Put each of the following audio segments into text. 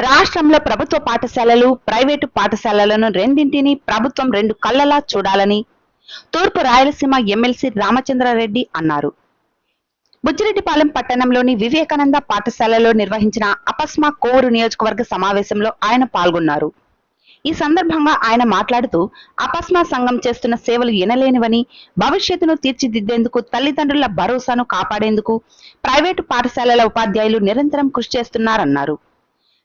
రాష్ట్రంలో ప్రభుత్వ పాఠశాలలు, ప్రైవేటు పాఠశాలలను రెండింటినీ ప్రభుత్వం రెండు కళ్లలా చూడాలని తూర్పు రాయలసీమ ఎమ్మెల్సీ రామచంద్రారెడ్డి అన్నారు. బుచ్చిరెడ్డిపాలెం పట్టణంలోని వివేకానంద పాఠశాలలో నిర్వహించిన అపస్మా కోవూరు నియోజకవర్గ సమావేశంలో ఆయన పాల్గొన్నారు. ఈ సందర్భంగా ఆయన మాట్లాడుతూ అపస్మా సంఘం చేస్తున్న సేవలు ఎనలేనివని, భవిష్యత్తును తీర్చిదిద్దేందుకు తల్లిదండ్రుల భరోసాను కాపాడేందుకు ప్రైవేటు పాఠశాలల ఉపాధ్యాయులు నిరంతరం కృషి చేస్తున్నారన్నారు.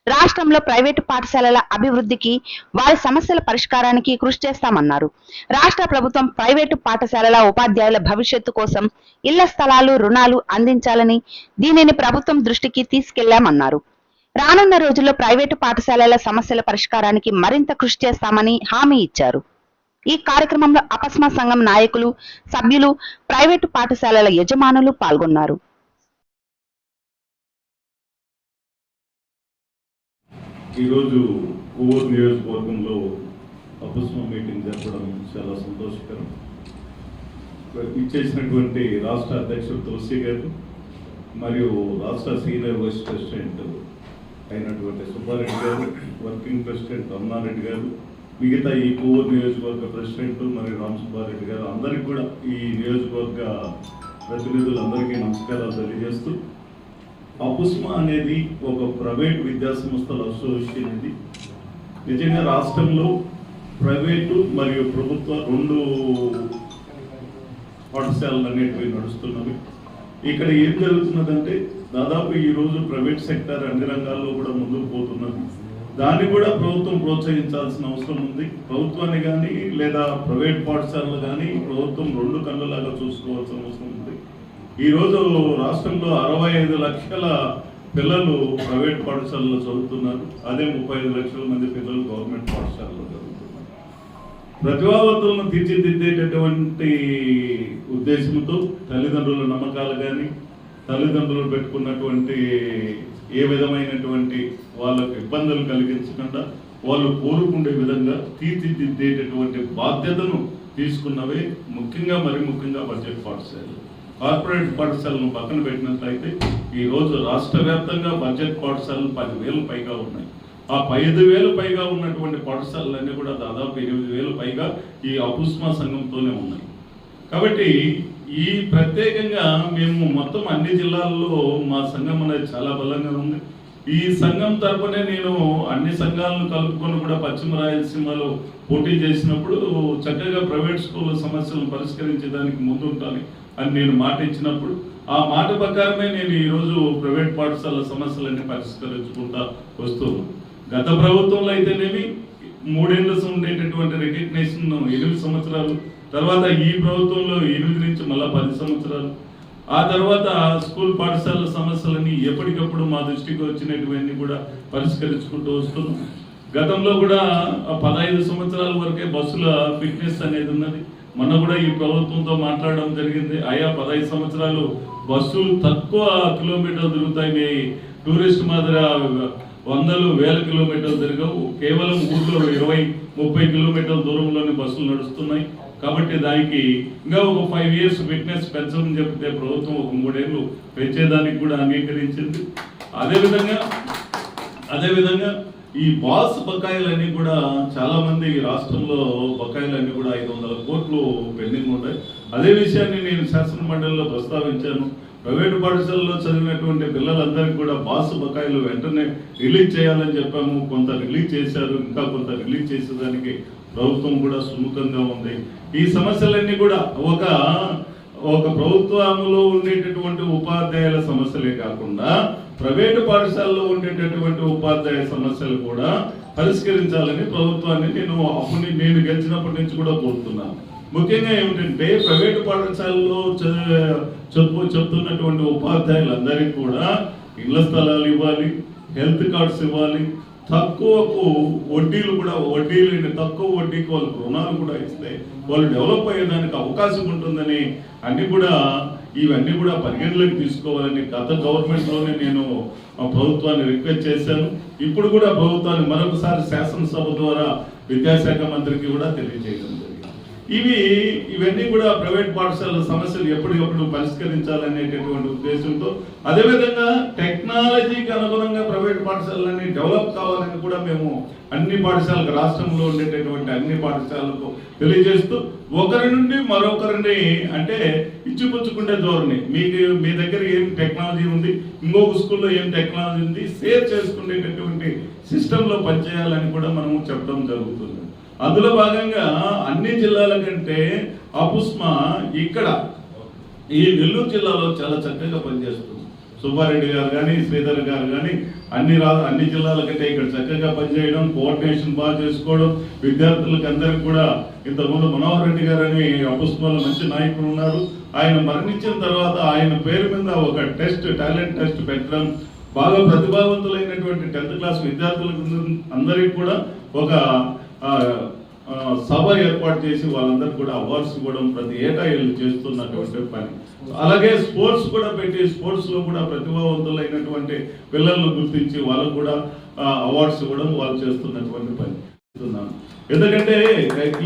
రాష్ట్రంలో ప్రైవేటు పాఠశాలల అభివృద్ధికి, వారి సమస్యల పరిష్కారానికి కృషి చేస్తామన్నారు. రాష్ట్ర ప్రభుత్వం ప్రైవేటు పాఠశాలల ఉపాధ్యాయుల భవిష్యత్తు కోసం ఇళ్ల స్థలాలు, రుణాలు అందించాలని, దీనిని ప్రభుత్వం దృష్టికి తీసుకెళ్లామన్నారు. రానున్న రోజుల్లో ప్రైవేటు పాఠశాలల సమస్యల పరిష్కారానికి మరింత కృషి చేస్తామని హామీ ఇచ్చారు. ఈ కార్యక్రమంలో అపస్మా సంఘం నాయకులు, సభ్యులు, ప్రైవేటు పాఠశాలల యజమానులు పాల్గొన్నారు. ఈరోజు కోవూరు నియోజకవర్గంలో అపస్మా మీటింగ్ జరపడం చాలా సంతోషకరం. ఇచ్చేసినటువంటి రాష్ట్ర అధ్యక్షుడు తులసి గారు మరియు రాష్ట్ర సీనియర్ వైస్ ప్రెసిడెంట్ అయినటువంటి సుబ్బారెడ్డి గారు, వర్కింగ్ ప్రెసిడెంట్ రమణారెడ్డి గారు, మిగతా ఈ కోవూరు నియోజకవర్గ ప్రెసిడెంట్ మరియు రామ్ సుబ్బారెడ్డి గారు అందరికీ కూడా ఈ నియోజకవర్గ ప్రతినిధులందరికీ నమస్కారాలు తెలియజేస్తూ, అపస్మా అనేది ఒక ప్రైవేట్ విద్యా సంస్థల అసోసియేషన్. ఇది నిజంగా రాష్ట్రంలో ప్రైవేటు మరియు ప్రభుత్వ రెండు పాఠశాలలు అనేటివి నడుస్తున్నవి. ఇక్కడ ఏం జరుగుతున్నదంటే దాదాపు ఈరోజు ప్రైవేట్ సెక్టర్ అన్ని రంగాల్లో కూడా ముందుకు పోతున్నది. దాన్ని కూడా ప్రభుత్వం ప్రోత్సహించాల్సిన అవసరం ఉంది. ప్రభుత్వాన్ని కానీ లేదా ప్రైవేట్ పాఠశాలలు కానీ ప్రభుత్వం రెండు కళ్ళలాగా చూసుకోవాల్సిన అవసరం ఉంది. ఈరోజు రాష్ట్రంలో 65 లక్షల పిల్లలు ప్రైవేట్ పాఠశాలలో చదువుతున్నారు. అదే 35 లక్షల మంది పిల్లలు గవర్నమెంట్ పాఠశాలలో చదువుతున్నారు. ప్రతిభావంతులను తీర్చిదిద్దేటటువంటి ఉద్దేశంతో తల్లిదండ్రుల నమ్మకాలు కానీ, తల్లిదండ్రులు పెట్టుకున్నటువంటి ఏ విధమైనటువంటి వాళ్ళకు ఇబ్బందులు కలిగించకుండా వాళ్ళు కోరుకునే విధంగా తీర్చిదిద్దేటటువంటి బాధ్యతను తీసుకున్నవే ముఖ్యంగా బడ్జెట్ పాఠశాలలు. కార్పొరేట్ పాఠశాలను పక్కన పెట్టినట్లయితే ఈరోజు రాష్ట్ర వ్యాప్తంగా బడ్జెట్ పాఠశాలలు 10,000 పైగా ఉన్నాయి. ఆ 5,000 పైగా ఉన్నటువంటి పాఠశాలలన్నీ కూడా దాదాపు 8,000 పైగా ఈ అపస్మా సంఘంతోనే ఉన్నాయి. కాబట్టి ఈ ప్రత్యేకంగా మేము మొత్తం అన్ని జిల్లాల్లో మా సంఘం అనేది చాలా బలంగా ఉంది. ఈ సంఘం తరపునే నేను అన్ని సంఘాలను కలుపుకొని కూడా పశ్చిమ రాయలసీమలో పోటీ చేసినప్పుడు చక్కగా ప్రైవేట్ స్కూళ్ళ సమస్యలను పరిష్కరించడానికి ముందుంటాను అని నేను మాట ఇచ్చినప్పుడు ఆ మాట ప్రకారమే నేను ఈరోజు ప్రైవేట్ పాఠశాల సమస్యలన్నీ పరిష్కరించుకుంటా వస్తున్నాను. గత ప్రభుత్వంలో అయితేనేమి 3 ఏళ్ళు ఉండేటటువంటి రికగ్నేషన్ 8 సంవత్సరాలు, తర్వాత ఈ ప్రభుత్వంలో 8 నుంచి మళ్ళీ 10 సంవత్సరాలు, ఆ తర్వాత స్కూల్ పాఠశాల సమస్యలని ఎప్పటికప్పుడు మా దృష్టికి వచ్చినటువంటి కూడా పరిష్కరించుకుంటూ వస్తున్నాం. గతంలో కూడా 15 సంవత్సరాల వరకే బస్సుల ఫిట్నెస్ అనేది ఉన్నది. మొన్న కూడా ఈ ప్రభుత్వంతో మాట్లాడడం జరిగింది. ఆయా 15 సంవత్సరాలు బస్సులు తక్కువ కిలోమీటర్లు తిరుగుతాయి. టూరిస్ట్ మాదిరి 100,000 కిలోమీటర్లు తిరగవు. కేవలం ఊర్లో 20-30 కిలోమీటర్ల దూరంలోనే బస్సులు నడుస్తున్నాయి. కాబట్టి దానికి ఇంకా ఒక 5 years ఫిట్నెస్ పెంచమని చెప్తే ప్రభుత్వం ఒక 3 ఏళ్ళు పెంచేదానికి కూడా అంగీకరించింది. అదేవిధంగా ఈ బాస్ బకాయిలన్నీ కూడా చాలా మంది రాష్ట్రంలో బకాయిలన్నీ కూడా 500 కోట్లు పెండింగ్ ఉంటాయి. అదే విషయాన్ని నేను శాసన మండలిలో ప్రస్తావించాను. ప్రైవేటు పాఠశాలలో చదివినటువంటి పిల్లలందరికీ కూడా బాస్ బకాయిలు వెంటనే రిలీజ్ చేయాలని చెప్పాము. కొంత రిలీజ్ చేశారు, ఇంకా కొంత రిలీజ్ చేసేదానికి ప్రభుత్వం కూడా సుముఖంగా ఉంది. ఈ సమస్యలన్నీ కూడా ఒక ప్రభుత్వంలో ఉండేటటువంటి ఉపాధ్యాయుల సమస్యలే కాకుండా ప్రైవేటు పాఠశాలలో ఉండేటటువంటి ఉపాధ్యాయ సమస్యలు కూడా పరిష్కరించాలని ప్రభుత్వాన్ని నేను గెలిచినప్పటి నుంచి కూడా కోరుతున్నాను. ముఖ్యంగా ఏమిటంటే ప్రైవేటు పాఠశాలలో చెప్తున్నటువంటి ఉపాధ్యాయులందరికీ కూడా ఇళ్ల స్థలాలు ఇవ్వాలి, హెల్త్ కార్డ్స్ ఇవ్వాలి, తక్కువకు వడ్డీలు తక్కువ వడ్డీకి వాళ్ళకు రుణాలు కూడా ఇస్తే వాళ్ళు డెవలప్ అయ్యేదానికి అవకాశం ఉంటుందని ఇవన్నీ కూడా పరిగణలోకి తీసుకోవాలని గత గవర్నమెంట్లోనే నేను ప్రభుత్వాన్ని రిక్వెస్ట్ చేశాను. ఇప్పుడు కూడా ప్రభుత్వాన్ని మరొకసారి శాసనసభ ద్వారా విద్యాశాఖ మంత్రికి కూడా తెలియజేయడం జరిగింది. ఇవన్నీ కూడా ప్రైవేట్ పాఠశాలల సమస్యలు ఎప్పటికప్పుడు పరిష్కరించాలనేటటువంటి ఉద్దేశంతో, అదేవిధంగా టెక్నాలజీకి అనుగుణంగా ప్రైవేట్ పాఠశాలలన్నీ డెవలప్ కావాలని కూడా మేము అన్ని పాఠశాలకు, రాష్ట్రంలో ఉండేటటువంటి అన్ని పాఠశాలకు తెలియజేస్తూ, ఒకరి నుండి మరొకరిని అంటే ఇచ్చిపుచ్చుకుంటే ధోరణి, మీ దగ్గర ఏం టెక్నాలజీ ఉంది, ఇంకొక స్కూల్లో ఏం టెక్నాలజీ ఉంది, షేర్ చేసుకునేటటువంటి సిస్టంలో పనిచేయాలని కూడా మనము చెప్పడం జరుగుతుంది. అందులో భాగంగా అన్ని జిల్లాల కంటే అపుస్మా ఇక్కడ ఈ నెల్లూరు జిల్లాలో చాలా చక్కగా పనిచేస్తుంది. సుబ్బారెడ్డి గారు కానీ, శ్రీధర్ గారు కానీ అన్ని జిల్లాల కంటే ఇక్కడ చక్కగా పనిచేయడం, కోఆర్డినేషన్ బాగా చేసుకోవడం, విద్యార్థులకు అందరికి కూడా ఇంతకుముందు మనోహర్ రెడ్డి గారు అని అపుస్మాలో మంచి నాయకులు ఉన్నారు. ఆయన మరణించిన తర్వాత ఆయన పేరు మీద ఒక టాలెంట్ టెస్ట్ పెట్టడం, బాగా ప్రతిభావంతులైనటువంటి 10th క్లాస్ విద్యార్థులకు అందరికీ కూడా ఒక సభ ఏర్పాటు చేసి వాళ్ళందరికీ కూడా అవార్డ్స్ ఇవ్వడం ప్రతి ఏటా వీళ్ళు చేస్తున్నటువంటి పని. అలాగే స్పోర్ట్స్ కూడా పెట్టి, స్పోర్ట్స్ లో కూడా ప్రతిభావంతులైనటువంటి పిల్లలను గుర్తించి వాళ్ళకు కూడా అవార్డ్స్ ఇవ్వడం వాళ్ళు చేస్తున్నటువంటి పని. ఎందుకంటే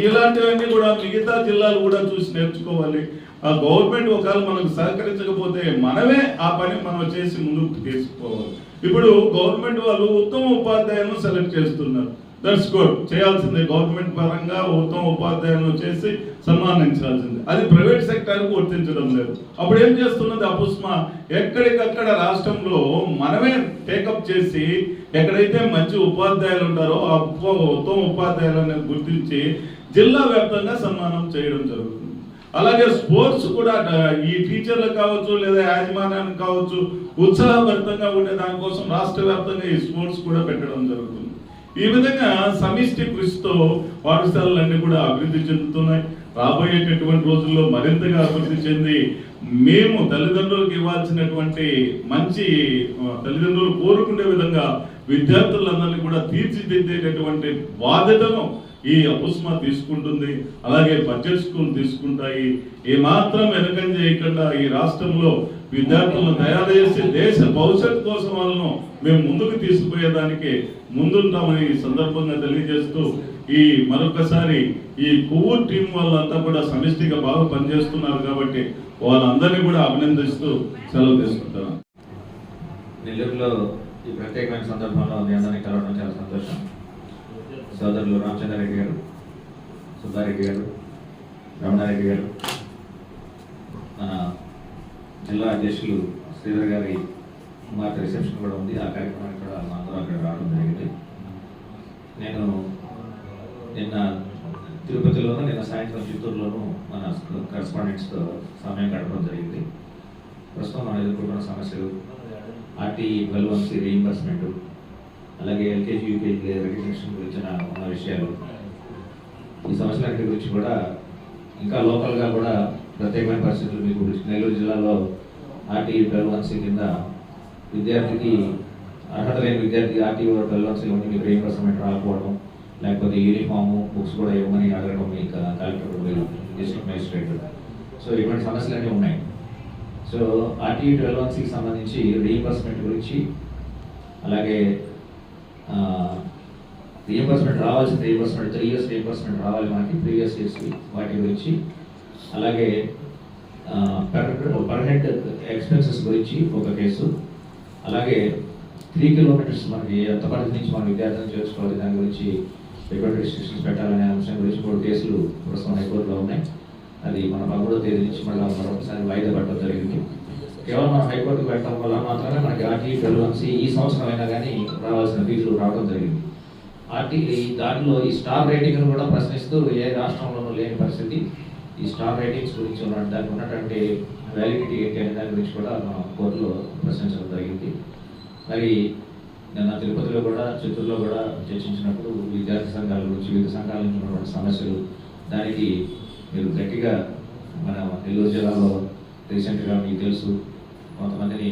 ఇలాంటివన్నీ కూడా మిగతా జిల్లాలు కూడా చూసి నేర్చుకోవాలి. ఆ గవర్నమెంట్ ఒకవేళ మనకు సహకరించకపోతే మనమే ఆ పని మనం చేసి ముందుకు తీసుకోవాలి. ఇప్పుడు గవర్నమెంట్ వాళ్ళు ఉత్తమ ఉపాధ్యాయులను సెలెక్ట్ చేస్తున్నారు. దట్స్ గుడ్, చేయాల్సిందే. గవర్నమెంట్ పరంగా ఉత్తమ ఉపాధ్యాయులను చేసి సన్మానించాల్సిందే. అది ప్రైవేట్ సెక్టార్కు వర్తించడం లేదు. అప్పుడు ఏం చేస్తున్నది అపుస్మా, ఎక్కడికక్కడ రాష్ట్రంలో మనమే టేకప్ చేసి ఎక్కడైతే మంచి ఉపాధ్యాయులు ఉంటారో ఆ ఉత్తమ ఉపాధ్యాయులను గుర్తించి జిల్లా వ్యాప్తంగా సన్మానం చేయడం జరుగుతుంది. అలాగే స్పోర్ట్స్ కూడా ఈ టీచర్లకు కావచ్చు లేదా యాజమాన్యానికి కావచ్చు ఉత్సాహభరితంగా ఉండే దానికోసం రాష్ట్ర వ్యాప్తంగా ఈ స్పోర్ట్స్ కూడా పెట్టడం జరుగుతుంది. ఈ విధంగా సమిష్టి కృషితో పాఠశాలలన్నీ కూడా అభివృద్ధి చెందుతున్నాయి. రాబోయేటటువంటి రోజుల్లో మరింతగా అభివృద్ధి చెంది మేము తల్లిదండ్రులకు ఇవ్వాల్సినటువంటి మంచి, తల్లిదండ్రులు కోరుకునే విధంగా విద్యార్థులందరినీ కూడా తీర్చిదిద్దేటటువంటి బాధ్యతను ఈ అపుస్మా తీసుకుంటుంది. అలాగే బడ్జెట్ స్కూల్ తీసుకుంటాయి. ఏమాత్రం వెనకం చేయకుండా ఈ రాష్ట్రంలో విద్యార్థులను తయారు చేసి దేశ భవిష్యత్తు కోసం వాళ్ళను మేము ముందుకు తీసుకుపోయేదానికి ముందుంటామని ఈ సందర్భంగా తెలియజేస్తూ, మరొకసారి ఈ కొవ్వూరు టీం వాళ్ళంతా కూడా సమిష్టిగా బాగా పనిచేస్తున్నారు కాబట్టి వాళ్ళందరినీ కూడా అభినందిస్తూ సెలవు తీసుకుంటాను. నెల్లూరులో ఈ ప్రత్యేకమైన సందర్భంలో మీ అందరినీ కలవడం చాలా సంతోషం. సోదరులు రామచంద్రారెడ్డి గారు, సుబ్బారెడ్డి గారు, రమణారెడ్డి గారు, మన జిల్లా అధ్యక్షులు శ్రీధర్ గారి కుమార్తె రిసెప్షన్ కూడా ఉంది. ఆ కార్యక్రమానికి కూడా అందరూ అక్కడ రావడం జరిగింది. నేను నిన్న తిరుపతిలోనూ, నిన్న సాయంత్రం చిత్తూరులోనూ మన కరెస్పాండెంట్స్తో సమయం గడపడం జరిగింది. ప్రస్తుతం మనం ఎదుర్కొంటున్న సమస్యలు, RTE 12(1C) రీయింబర్స్మెంట్, అలాగే LKG, UKG రికగ్నిషన్ గురించిన ఉన్న విషయాలు, ఈ సమస్యలన్నిటి గురించి కూడా ఇంకా లోకల్గా కూడా ప్రత్యేకమైన పరిస్థితులు మీకు నెల్లూరు జిల్లాలో RTE 12(1C) కింద విద్యార్థికి అర్హత లేని విద్యార్థి RTE 12(1C) ఉండి మీకు రీయింబర్స్మెంట్ రాకపోవడం, లేకపోతే యూనిఫాము, బుక్స్ కూడా ఇవ్వమని అడగడం మీ కలెక్టర్, డిస్ట్రిక్ట్ మేజిస్ట్రేట్. సో ఇటువంటి సమస్యలన్నీ ఉన్నాయి. సో RTE 12(1C)కి సంబంధించి రీయింబర్స్మెంట్ గురించి, అలాగే రీయింబర్స్మెంట్ రావాల్సిన రీయింబర్స్మెంట్ 3 years రీయింబర్స్మెంట్ రావాలి మనకి, ప్రీవియస్ ఇయర్స్ వాటి గురించి, అలాగే పర్ హెడ్ ఎక్స్పెన్సెస్ గురించి ఒక కేసు, అలాగే 3 kilometers మనకి ఎంత పరిధి నుంచి మన విద్యార్థులను చేర్చుకోవాలి దాని గురించి ఎటువంటి రిస్ట్రిక్షన్స్ పెట్టాలనే అంశం గురించి 3 కేసులు ప్రస్తుతం హైకోర్టులో ఉన్నాయి. అది మన 11వ తేదీ నుంచి మళ్ళీ మరొకసారి వాయిదా పడడం జరిగింది. కేవలం మనం హైకోర్టుకు పెట్టడం వల్ల మాత్రమే మనకి RTE 12(1C) ఈ సంవత్సరం అయినా కానీ రావాల్సిన ఫీజులు రావడం జరిగింది. దాంట్లో ఈ స్టార్ రేటింగ్ను కూడా ప్రశ్నిస్తూ ఏ రాష్ట్రంలోనూ లేని పరిస్థితి. ఈ స్టార్ రేటింగ్స్ గురించి దానికి ఉన్నటువంటి వ్యాలిడిటీ ఏంటి అనే దాని గురించి కూడా మనం కోర్టులో ప్రశ్నించడం జరిగింది. మరి నిన్న తిరుపతిలో కూడా, చిత్తూరులో కూడా చర్చించినప్పుడు విద్యార్థి సంఘాల గురించి, వివిధ సంఘాల నుంచి ఉన్నటువంటి సమస్యలు, దానికి మీరు గట్టిగా మన నెల్లూరు జిల్లాలో రీసెంట్గా మీకు తెలుసు కొంతమందిని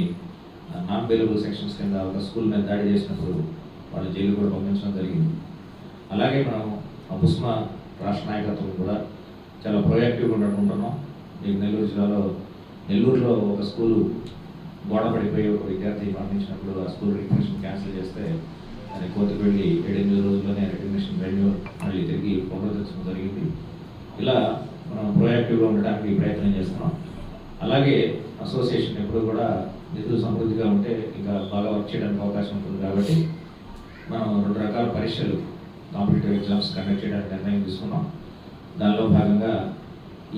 నాన్ బెయిలబుల్ సెక్షన్స్ కింద ఒక స్కూల్ మీద దాడి చేసినప్పుడు వాళ్ళ జైలు కూడా పంపించడం జరిగింది. అలాగే మనం అపుస్మా రాష్ట్ర నాయకత్వం కూడా చాలా ప్రొయాక్టివ్గా ఉంటున్నాం. మీకు నెల్లూరు జిల్లాలో, నెల్లూరులో ఒక స్కూలు గోడ పడిపోయి ఒక విద్యార్థి మరణించినప్పుడు ఆ స్కూల్ రికగ్నిషన్ క్యాన్సిల్ చేస్తే అది కోర్టుకు వెళ్ళి 7-8 రోజుల్లోనే రికగ్నిషన్ రెన్యూ మళ్ళీ తిరిగి పునరుద్ధరించడం జరిగింది. ఇలా మనం ప్రోయాక్టివ్గా ఉండడానికి ప్రయత్నం చేస్తున్నాం. అలాగే అసోసియేషన్ ఎప్పుడు కూడా నిధులు సమృద్ధిగా ఉంటే ఇంకా బాగా వర్క్ చేయడానికి అవకాశం ఉంటుంది. కాబట్టి మనం 2 రకాల పరీక్షలు కాంపిటేటివ్ ఎగ్జామ్స్ కండక్ట్ చేయడానికి నిర్ణయం తీసుకున్నాం. దానిలో భాగంగా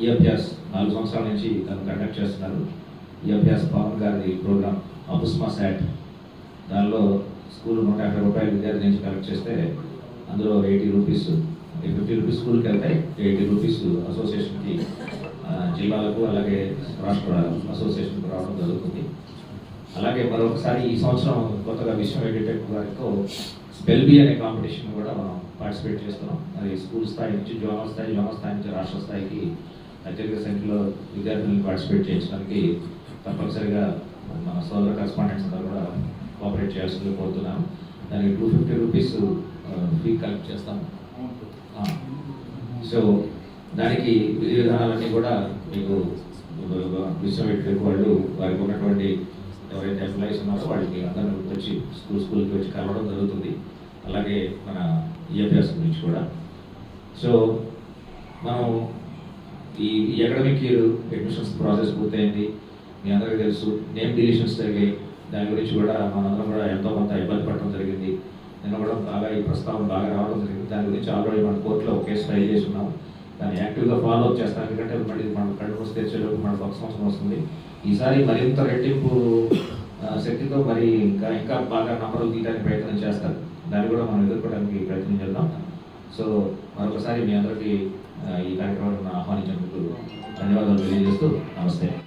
ఈ అభ్యాస్ 4 సంవత్సరాల నుంచి దాన్ని కండక్ట్ చేస్తున్నారు. ఈ అభ్యాస్ పవన్ గారి ప్రోగ్రామ్ అపుస్మా శాట్, దానిలో స్కూల్ 150 రూపాయలు విద్యార్థి నుంచి కలెక్ట్ చేస్తే అందులో 80 రూపీస్, 50 రూపీస్ స్కూల్కి వెళ్తాయి, 80 రూపీస్ అసోసియేషన్కి, జిల్లాలకు అలాగే రాష్ట్ర అసోసియేషన్కి రావడం జరుగుతుంది. అలాగే మరొకసారి ఈ సంవత్సరం కొత్తగా విశ్వ ఎడ్యుటెక్ వారితో స్పెల్ బీ అనే కాంపిటీషన్ కూడా మనం పార్టిసిపేట్ చేస్తున్నాం. అది స్కూల్ స్థాయి నుంచి జోనల్ స్థాయి, జోనల్ స్థాయి నుంచి రాష్ట్ర స్థాయికి అత్యధిక సంఖ్యలో విద్యార్థులను పార్టిసిపేట్ చేయించడానికి తప్పనిసరిగా మన సోదర కరెస్పాండెంట్స్ అందరూ కూడా కోఆపరేట్ చేయాల్సిందిగా కోరుతున్నాను. దానికి 250 రూపీస్ ఫీ కలెక్ట్ చేస్తాం. సో దానికి విధి విధానాలన్నీ కూడా మీకు విశ్వవిద్యాలయం వాళ్ళు వారికి ఉన్నటువంటి ఎవరైతే ఎంప్లాయీస్ ఉన్నారో వాళ్ళకి అందరినీ వచ్చి స్కూల్కి వచ్చి కలవడం జరుగుతుంది. అలాగే మన ఈఎఫ్ఎస్ గురించి కూడా. సో మనం ఈ అకాడమిక్ ఇయర్ అడ్మిషన్స్ ప్రాసెస్ పూర్తయింది. మీ అందరికీ తెలుసు నేమ్ డిలీషన్స్ జరిగాయి. దాని గురించి కూడా మనందరం కూడా ఎంతో కొంత ఇబ్బంది పడడం జరిగింది. నిన్న కూడా బాగా ఈ ప్రస్తావన బాగా రావడం జరిగింది. దాని గురించి ఆల్రెడీ మన కోర్టులో ఒక కేసు ఫైల్ చేసి ఉన్నాం. దాన్ని యాక్టివ్గా ఫాలో అప్ చేస్తాం. ఎందుకంటే మళ్ళీ మనం కళ్ళు మూసి తెచ్చేలోపు మనకు ఒక సంవత్సరం వస్తుంది. ఈసారి మరింత రెట్టింపు శక్తితో మరి ఇంకా బాగా నంబర్లు తీయడానికి ప్రయత్నం చేస్తారు. దాన్ని కూడా మనం ఎదుర్కోవడానికి ప్రయత్నం చేద్దాం. సో మరొకసారి మీ అందరికీ ఈ కార్యక్రమాన్ని ఆహ్వానించినందుకు ధన్యవాదాలు తెలియజేస్తూ నమస్తే.